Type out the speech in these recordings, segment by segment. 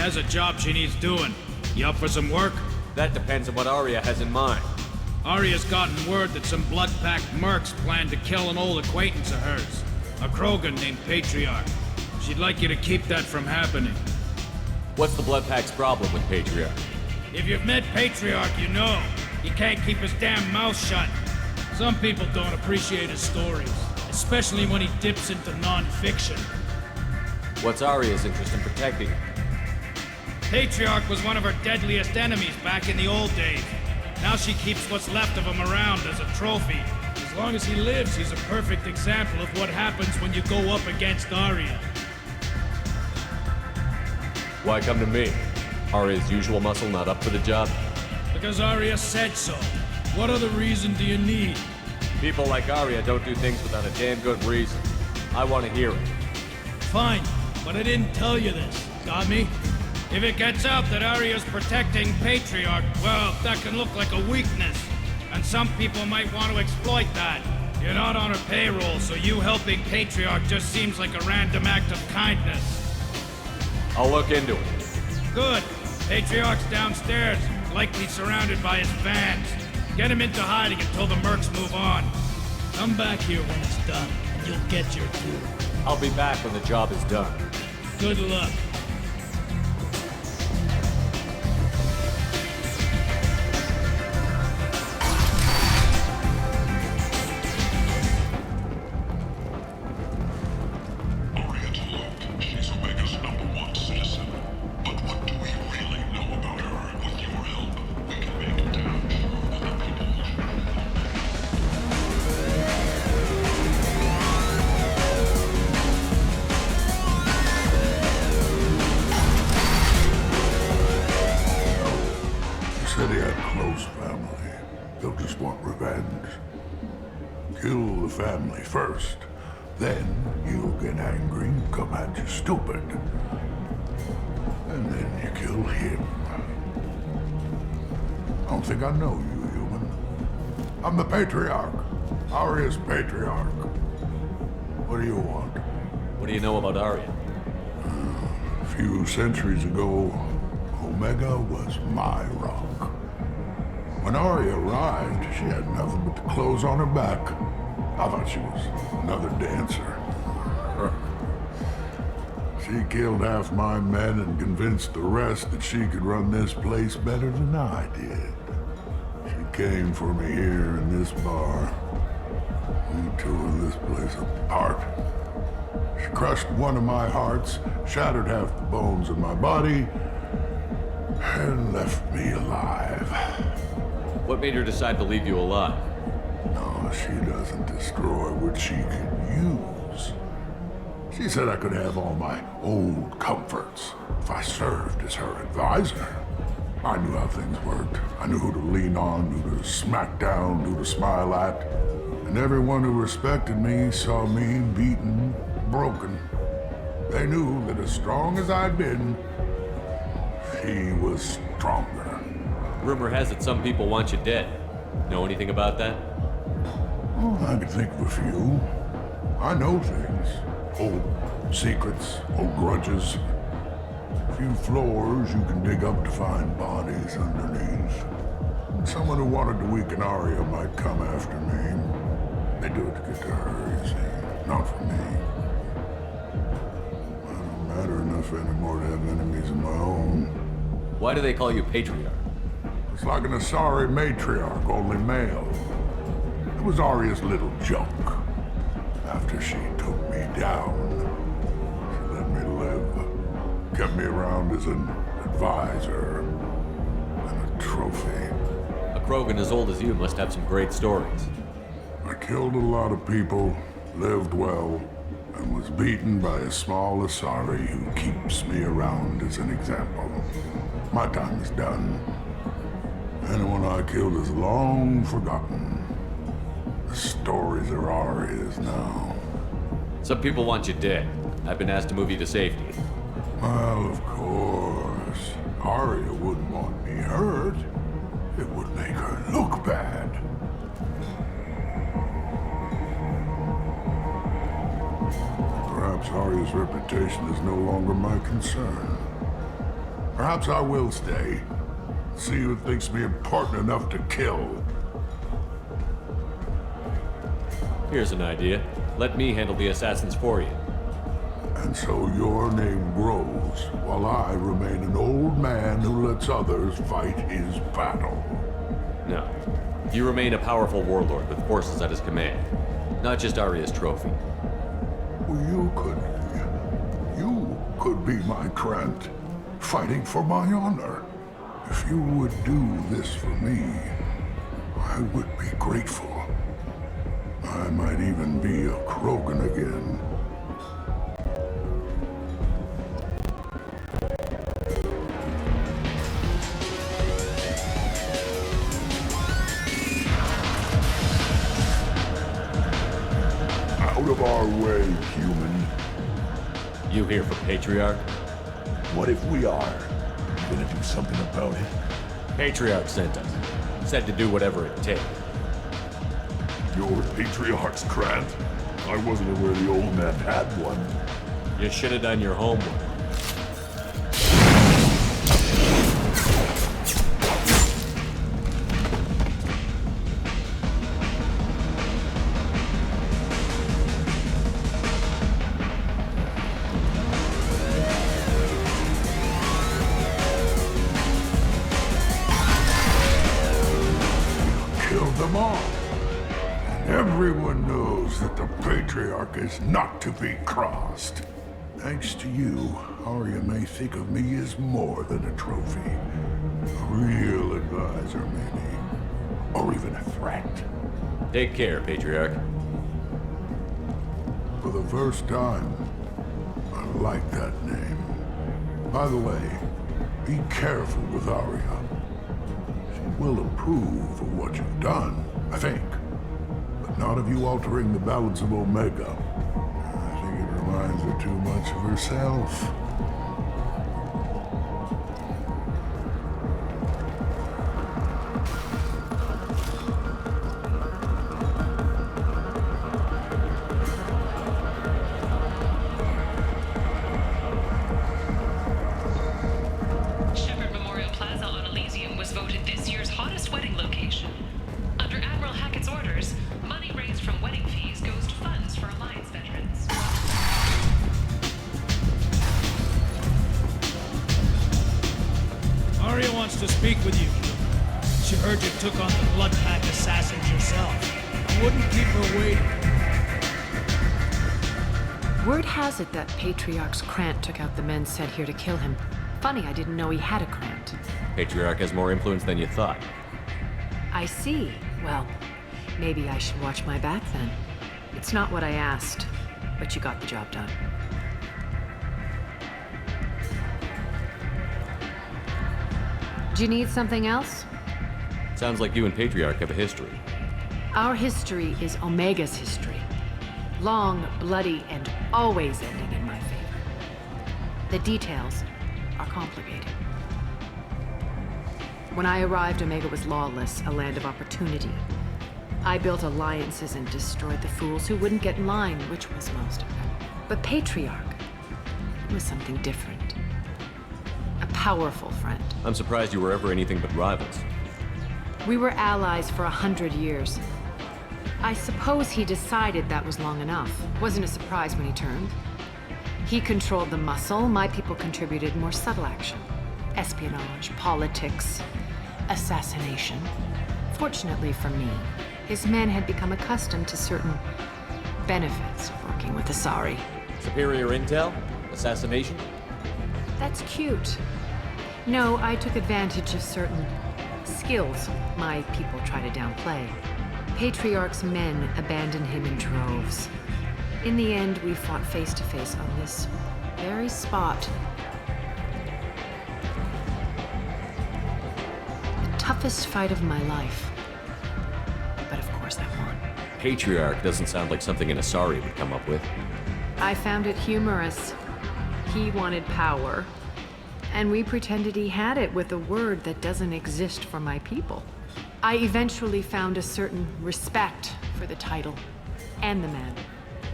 has a job she needs doing. You up for some work? That depends on what Arya has in mind. Arya's gotten word that some blood-packed mercs plan to kill an old acquaintance of hers. A Krogan named Patriarch. She'd like you to keep that from happening. What's the Blood Pack's problem with Patriarch? If you've met Patriarch, you know. He can't keep his damn mouth shut. Some people don't appreciate his stories, especially when he dips into non-fiction. What's Arya's interest in protecting him? Patriarch was one of her deadliest enemies back in the old days. Now she keeps what's left of him around as a trophy. As long as he lives, he's a perfect example of what happens when you go up against Arya. Why come to me? Arya's usual muscle not up for the job? Because Arya said so. What other reason do you need? People like Arya don't do things without a damn good reason. I want to hear it. Fine, but I didn't tell you this. Got me? If it gets out that Arya's protecting Patriarch, well, that can look like a weakness. And some people might want to exploit that. You're not on her payroll, so you helping Patriarch just seems like a random act of kindness. I'll look into it. Good. Patriarch's downstairs, likely surrounded by his fans. Get him into hiding until the mercs move on. Come back here when it's done, and you'll get your due. I'll be back when the job is done. Good luck. Family first. Then you'll get angry and come at you stupid. And then you kill him. I don't think I know you, human. I'm the Patriarch. Arya's Patriarch. What do you want? What do you know about Arya? A few centuries ago, Omega was my rock. When Arya arrived, she had nothing but the clothes on her back. I thought she was another dancer. She killed half my men and convinced the rest that she could run this place better than I did. She came for me here in this bar. We tore this place apart. She crushed one of my hearts, shattered half the bones in my body, and left me alive. What made her decide to leave you alive? No, she doesn't destroy what she can use. She said I could have all my old comforts if I served as her advisor. I knew how things worked. I knew who to lean on, who to smack down, who to smile at. And everyone who respected me saw me beaten, broken. They knew that as strong as I'd been, she was stronger. Rumor has it some people want you dead. Know anything about that? Oh, I can think of a few. I know things. Old secrets, old grudges. A few floors you can dig up to find bodies underneath. Someone who wanted to weaken Arya might come after me. They do it to get to her, you see. Not for me. I don't matter enough anymore to have enemies of my own. Why do they call you Patriarch? It's like an Asari matriarch, only male. It was Arya's little joke. After she took me down, she let me live. Kept me around as an advisor and a trophy. A Krogan as old as you must have some great stories. I killed a lot of people, lived well, and was beaten by a small Asari who keeps me around as an example. My time is done. Anyone I killed is long forgotten. The stories are Arya's now. Some people want you dead. I've been asked to move you to safety. Well, of course. Arya wouldn't want me hurt. It would make her look bad. Perhaps Arya's reputation is no longer my concern. Perhaps I will stay. See who thinks me important enough to kill. Here's an idea. Let me handle the assassins for you. And so your name grows, while I remain an old man who lets others fight his battle. No. You remain a powerful warlord with forces at his command. Not just Aria's trophy. Well, you could be my Trent, fighting for my honor. If you would do this for me, I would be grateful. I might even be a Krogan again. Out of our way, human. You here for Patriarch? What if we are? You gonna do something about it? Patriarch sent us. Said to do whatever it takes. Your Patriarch's Grant? I wasn't aware the old man had one. You should have done your homework. Killed them all. Everyone knows that the Patriarch is not to be crossed. Thanks to you, Arya may think of me as more than a trophy. A real advisor, maybe. Or even a threat. Take care, Patriarch. For the first time, I like that name. By the way, be careful with Arya. She will approve of what you've done, I think. But not of you altering the balance of Omega. I think it reminds her too much of herself. Shepard Memorial Plaza on Elysium was voted this year's hottest wedding location. Under Admiral Hackett's orders, money raised from wedding fees goes to funds for Alliance veterans. Arya wants to speak with you. She heard you took on the Blood Pack assassins yourself. I wouldn't keep her waiting. Word has it that Patriarch's Krant took out the men sent here to kill him. Funny, I didn't know he had a Krant. Patriarch has more influence than you thought. I see. Well, maybe I should watch my back then. It's not what I asked, but you got the job done. Do you need something else? Sounds like you and Patriarch have a history. Our history is Omega's history. Long, bloody, and always ending in my favor. The details are complicated. When I arrived, Omega was lawless, a land of opportunity. I built alliances and destroyed the fools who wouldn't get in line, which was most of them. But Patriarch was something different. A powerful friend. I'm surprised you were ever anything but rivals. We were allies for 100 years. I suppose he decided that was long enough. Wasn't a surprise when he turned. He controlled the muscle, my people contributed more subtle action. Espionage, politics, assassination. Fortunately for me, his men had become accustomed to certain benefits of working with Asari. Superior intel? Assassination? That's cute. No, I took advantage of certain skills my people try to downplay. Patriarch's men abandoned him in droves. In the end, we fought face to face on this very spot. The toughest fight of my life. But of course I won. Patriarch doesn't sound like something an Asari would come up with. I found it humorous. He wanted power, and we pretended he had it with a word that doesn't exist for my people. I eventually found a certain respect for the title and the man.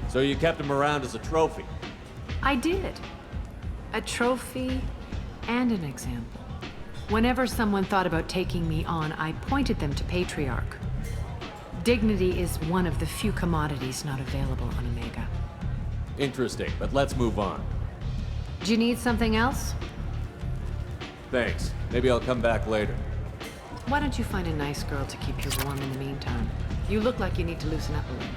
So you kept him around as a trophy? I did. A trophy and an example. Whenever someone thought about taking me on, I pointed them to Patriarch. Dignity is one of the few commodities not available on Omega. Interesting, but let's move on. Do you need something else? Thanks. Maybe I'll come back later. Why don't you find a nice girl to keep you warm in the meantime? You look like you need to loosen up a little.